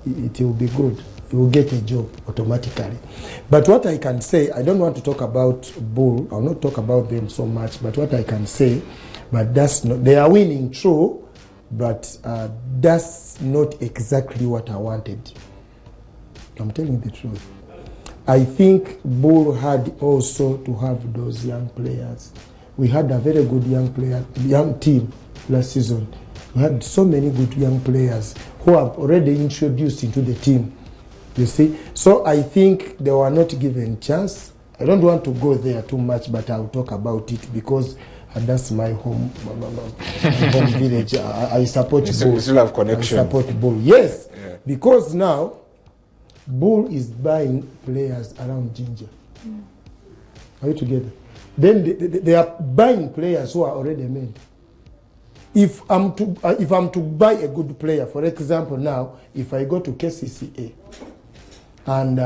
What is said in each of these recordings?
it will be good. You will get a job automatically. But what I can say, I don't want to talk about Bull. I'll not talk about them so much. But what I can say, but that's not, they are winning, true, but that's not exactly what I wanted. I'm telling the truth. I think Bull had also to have those young players. We had a very good young team last season. We had so many good young players who have already introduced into the team. You see? So I think they were not given chance. I don't want to go there too much, but I'll talk about it because that's my home village. I support Bull. You still have connection. I support Bull. Yes, yeah. Because now Bull is buying players around Ginger. Are you together? Then they are buying players who are already made. If I'm to buy a good player, for example, now if I go to KCCA and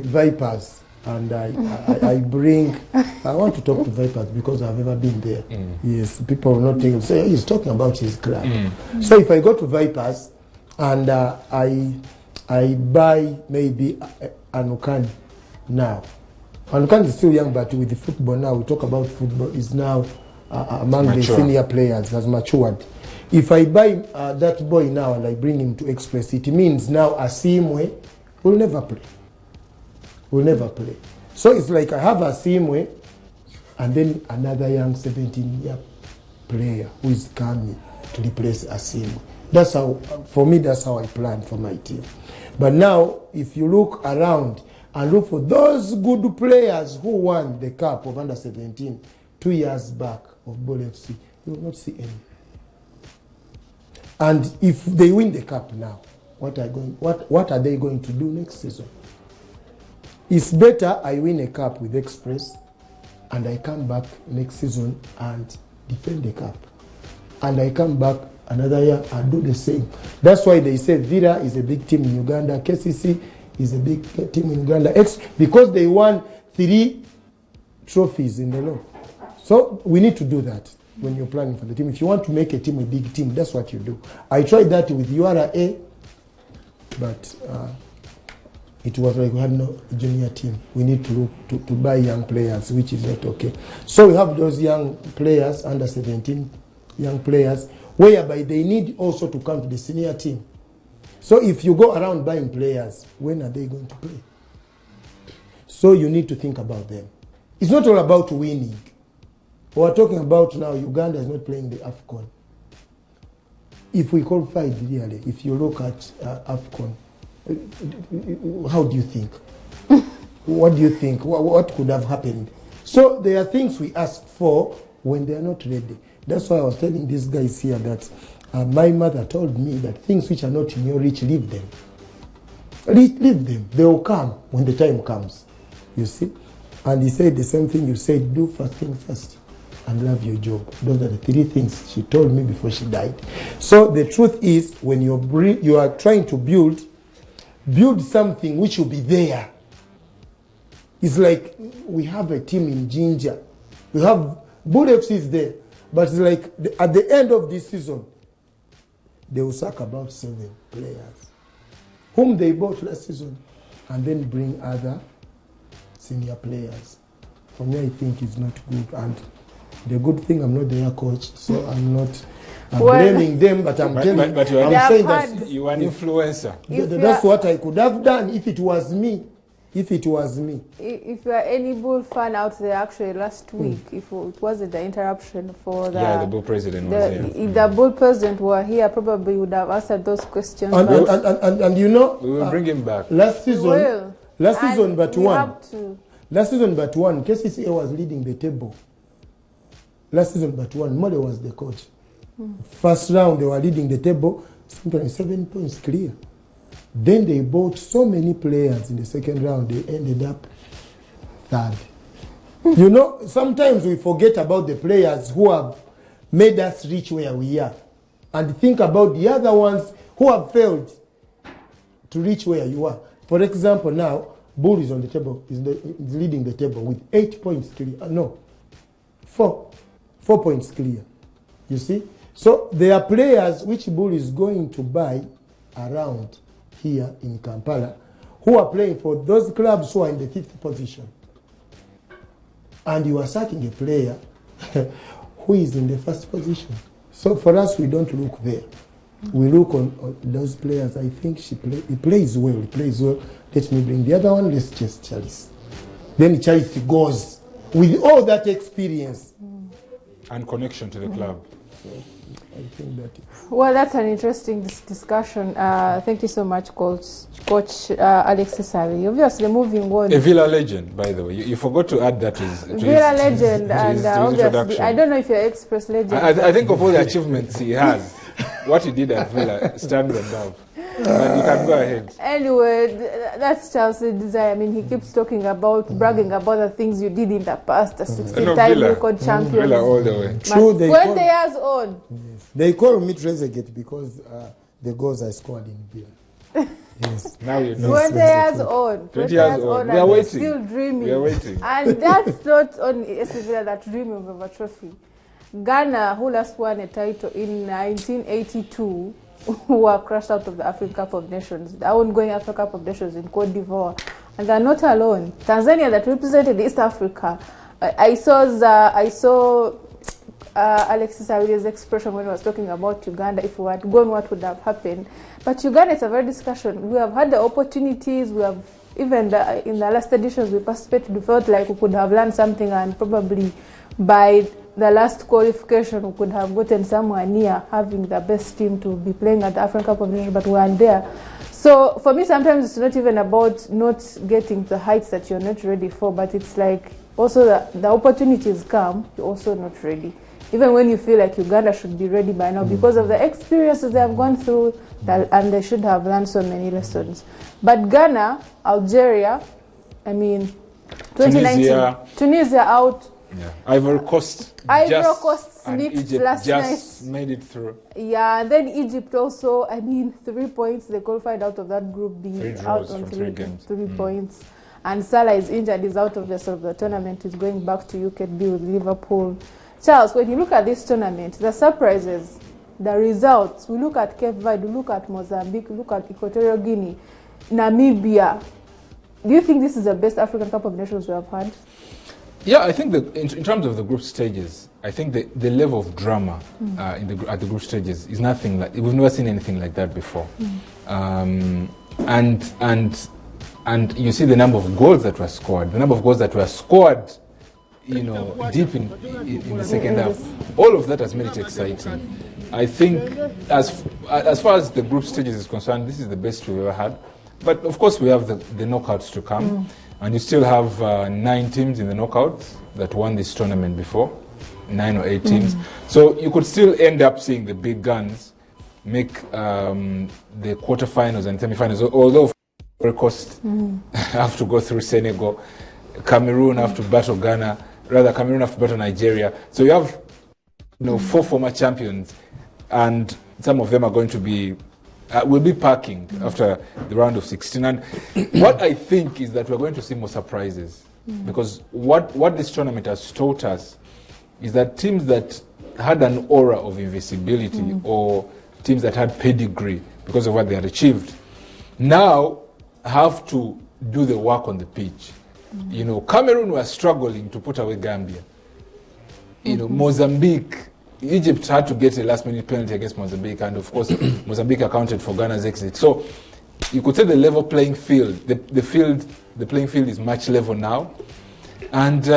Vipers, and I bring, I want to talk to Vipers because I've never been there. Yes, people will not think, say he's talking about his club. So if I go to Vipers and I buy maybe Anukani now. Anukani is still young, but with the football now, we talk about football, is now among the senior players, has matured. If I buy that boy now and I bring him to Express, it means now Asimwe will never play. Will never play. So it's like I have Asimwe and then another young 17-year player who is coming to replace Asimwe. That's how, for me, that's how I plan for my team. But now, if you look around and look for those good players who won the cup of under 17 2 years back of Bull FC, you will not see any. And if they win the cup now, what are they going to do next season? It's better I win a cup with Express and I come back next season and defend the cup. And I come back another year and do the same. That's why they say Villa is a big team in Uganda, KCC is a big team in Uganda, because they won 3 trophies in the law. So we need to do that when you're planning for the team. If you want to make a team a big team, that's what you do. I tried that with URA, but it was like we had no junior team. We need to look to buy young players, which is not okay. So we have those young players, under 17 young players, whereby they need also to come to the senior team. So if you go around buying players, when are they going to play? So you need to think about them. It's not all about winning. We're talking about now, Uganda is not playing the AFCON. If we qualified really, if you look at AFCON, how do you think? What do you think? What could have happened? So there are things we ask for when they are not ready. That's why I was telling these guys here that my mother told me that things which are not in your reach, leave them. Leave them. They will come when the time comes. You see? And he said the same thing you said, do first thing first and love your job. Those are the 3 things she told me before she died. So the truth is, when you are trying to build something which will be there. It's like we have a team in Ginger. We have Bull FC is there. But it's like at the end of this season, they will sack about 7 players whom they bought last season and then bring other senior players. For me, I think it's not good. And the good thing, I'm not their coach, so I'm not blaming them, but I'm saying that you are an influencer. That's what I could have done if it was me. If you are any Bull fan out there, actually last week, if it wasn't the interruption for the Bull president was here. If the Bull president were here, probably would have answered those questions. And you know, we will bring him back. Last season, but one, KCCA was leading the table. Last season, but one, Mole was the coach. First round, they were leading the table, 7 points clear. Then they bought so many players in the second round, they ended up 3rd. You know, sometimes we forget about the players who have made us reach where we are and think about the other ones who have failed to reach where you are. For example, now, Bull is on the table, is leading the table with 8 points clear. No, 4 points clear. You see? So there are players which Bull is going to buy around here in Kampala who are playing for those clubs who are in the 5th position. And you are sacking a player who is in the 1st position. So for us, we don't look there. We look on those players. I think he plays well. Let me bring the other one. Let's just Charles. Then Charles goes with all that experience and connection to the club. I think that is. Well, that's an interesting discussion. Thank you so much, Coach Alexis Isabirye. Obviously, moving on. A Villa legend, by the way. You forgot to add that to his Villa legend, and obviously, introduction. I don't know if you're Express legend. I think of all the achievements he has, what he did at Villa stands above. But you can go ahead. Anyway, that's Chelsea desire. I mean, he keeps talking about, bragging about the things you did in the past, the 16-time record champions. Villa all the way. True, 20 years old. Yes. They call me Trezeguet because the goals I scored in Villa. Yes. Now you know. 20 years old. 20 years old. We are and waiting. Still dreaming. We are waiting. And that's not only Isabirye that dreaming of a trophy. Ghana, who last won a title in 1982, who were crushed out of the African Cup of Nations, the ongoing African Cup of Nations in Cote d'Ivoire. And they're not alone. Tanzania, that represented East Africa. I saw Alexis Isabirye's expression when he was talking about Uganda. If we had gone, what would have happened? But Uganda is a very discussion. We have had the opportunities. We have even in the last editions we participated. We felt like we could have learned something, and probably by the last qualification we could have gotten somewhere near having the best team to be playing at the African Cup of Nations, but we aren't there. So for me, sometimes it's not even about not getting the heights that you're not ready for, but it's like also the opportunities come, you're also not ready. Even when you feel like Uganda should be ready by now because of the experiences they have gone through, and they should have learned so many lessons. But Ghana, Algeria, I mean, 2019, Tunisia out. Yeah. Ivory Coast slipped Egypt last just night. made it through. Yeah, and then Egypt also, I mean, 3 points. They qualified out of that group, being out on three games. 3 points. And Salah is injured, is out of the tournament, is going back to UKB with Liverpool. Charles, when you look at this tournament, the surprises, the results, we look at Cape Verde, we look at Mozambique, we look at Equatorial Guinea, Namibia. Do you think this is the best African Cup of Nations we have had? Yeah, I think that in terms of the group stages, I think the level of drama at the group stages is nothing like, we've never seen anything like that before. And you see the number of goals that were scored, you know, deep in the second half. All of that has made it exciting. I think as far as the group stages is concerned, this is the best we've ever had. But of course we have the knockouts to come. And you still have 9 teams in the knockouts that won this tournament before, 9 or 8 teams. So you could still end up seeing the big guns make the quarterfinals and semifinals, although Ivory Coast have to go through Senegal, Cameroon have to battle Ghana, Cameroon have to battle Nigeria. So you have 4 former champions, and some of them are going to be will be packing after the round of 16. And what I think is that we're going to see more surprises, because what this tournament has taught us is that teams that had an aura of invisibility or teams that had pedigree because of what they had achieved now have to do the work on the pitch. You know, Cameroon were struggling to put away Gambia. You know, Mozambique, Egypt had to get a last-minute penalty against Mozambique, and of course, Mozambique accounted for Ghana's exit. So, you could say the level playing field, the playing field is much level now, and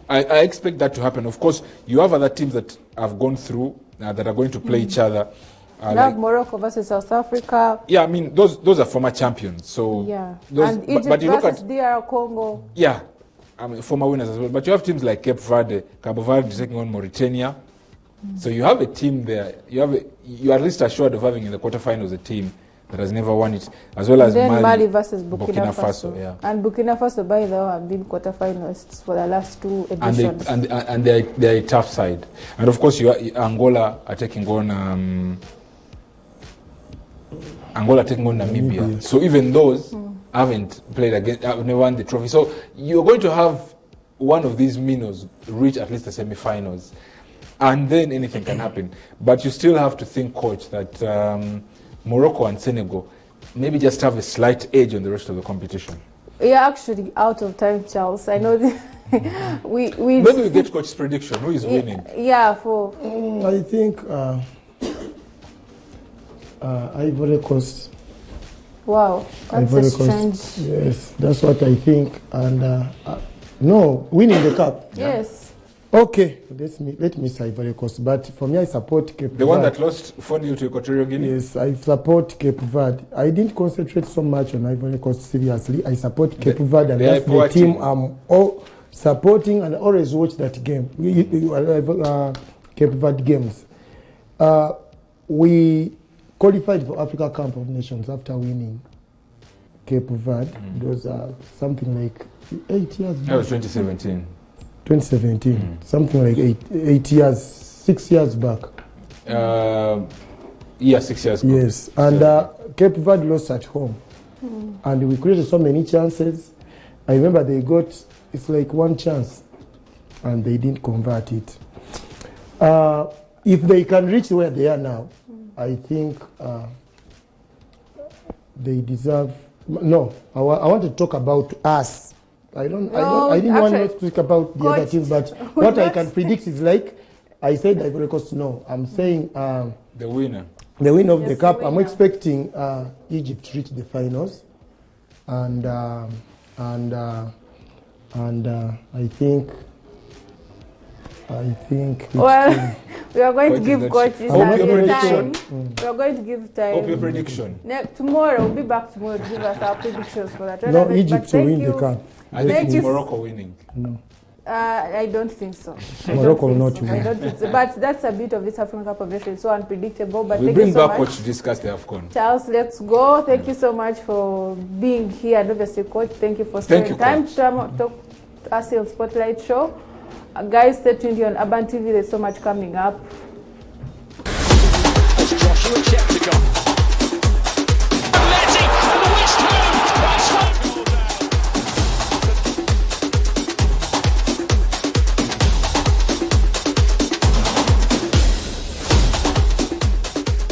I expect that to happen. Of course, you have other teams that have gone through that are going to play each other. Like Morocco versus South Africa. Yeah, I mean those are former champions. So yeah, those, and Egypt but you versus look at DR Congo. Yeah. I mean, former winners as well. But you have teams like Cape Verde, Cabo Verde taking on Mauritania. So you have a team there. You're at least assured of having in the quarterfinals a team that has never won it, as well as Mali versus Burkina Faso. Yeah. And Burkina Faso, by the way, have been quarterfinalists for the last 2 editions. And they're a tough side. And of course, Angola are taking on Namibia. So even those haven't played against, have never won the trophy. So you're going to have one of these minnows reach at least the semi-finals, and then anything can happen. But you still have to think, coach, that Morocco and Senegal maybe just have a slight edge on the rest of the competition? You're actually out of time, Charles. I know this. we Maybe we get coach's prediction. Who is winning? Yeah, for I think Ivory Coast. wow, that's Ivory a Coast. strange. Yes, that's what I think. And no, winning the cup. Yes. Okay, let me say Ivory Coast. But for me, I support Cape Verde. The one that lost 4-0 to Equatorial Guinea? Yes, I support Cape Verde. I didn't concentrate so much on Ivory Coast seriously. I support Cape Verde, and that's the team I'm all supporting, and always watch that game. Cape Verde games. We qualified for Africa Cup of Nations after winning Cape Verde. It was something like 8 years back. That was 2017. 2017, something like 8 years, 6 years back. 6 years ago. Yes, and Cape Verde lost at home. And we created so many chances. I remember they got, it's like one chance, and they didn't convert it. If they can reach where they are now, I think they deserve. No, I want to talk about us. I didn't want to speak about the other teams, but what I can predict is like I said Ivory Coast. No, I'm saying the winner. The winner of the cup. I'm expecting Egypt to reach the finals, and I think. Well, we are going to give coaches time. We are going to give time. Hope your prediction. Tomorrow, we'll be back tomorrow to give us our predictions for that. No, Egypt will win the cup. I think it's Morocco winning. No. I don't think so. Morocco will not win. I don't think so. But that's a bit of this African Cup of Nations, so unpredictable. But we thank bring you so back much. coach to discuss the AFCON. Charles, let's go. Thank you so much for being here. And obviously, coach, thank you for spending time to talk to us on Spotlight Show. Guys, stay tuned here on Urban TV. There's so much coming up.